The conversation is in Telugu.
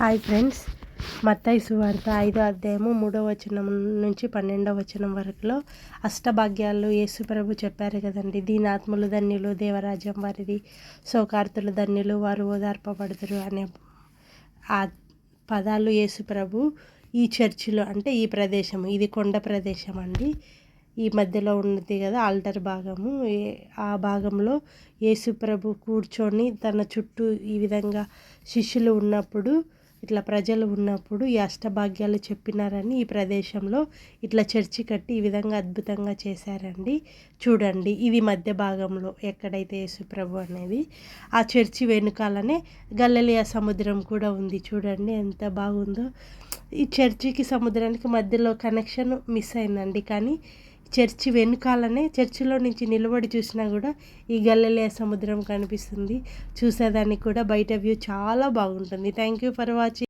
హాయ్ ఫ్రెండ్స్, మత్తయి సువార్త 5వ అధ్యాయము 3వ వచనం నుంచి 12వ వచనం వరకులో అష్టభాగ్యాలు యేసుప్రభు చెప్పారు కదండి. దీనాత్ములు ధన్యులు, దేవరాజ్యం వారిది. శోకార్తులు ధన్యులు, వారు ఓదార్పబడుదురు అనే ఆ పదాలు యేసుప్రభు ఈ చర్చిలో, అంటే ఈ ప్రదేశం, ఇది కొండ ప్రదేశం అండి. ఈ మధ్యలో ఉన్నది కదా ఆల్టర్ భాగము. ఆ భాగంలో యేసుప్రభు కూర్చొని తన చుట్టూ ఈ విధంగా శిష్యులు ఉన్నప్పుడు, ఇట్లా ప్రజలు ఉన్నప్పుడు ఈ అష్టభాగ్యాలు చెప్పినారని ఈ ప్రదేశంలో ఇట్లా చర్చి కట్టి ఈ విధంగా అద్భుతంగా చేశారండి. చూడండి, ఇది మధ్య భాగంలో ఎక్కడైతే యేసుప్రభు అనేది, ఆ చర్చి వెనుకాలనే గలిలయ సముద్రం కూడా ఉంది. చూడండి ఎంత బాగుందో. ఈ చర్చికి సముద్రానికి మధ్యలో కనెక్షన్ మిస్ అయిందండి, కానీ చర్చి వెనుకాలనే, చర్చిలో నుంచి నిలబడి చూసినా కూడా ఈ గలిలయ సముద్రం కనిపిస్తుంది. చూసేదానికి కూడా బయట వ్యూ చాలా బాగుంటుంది. Thank you for watching.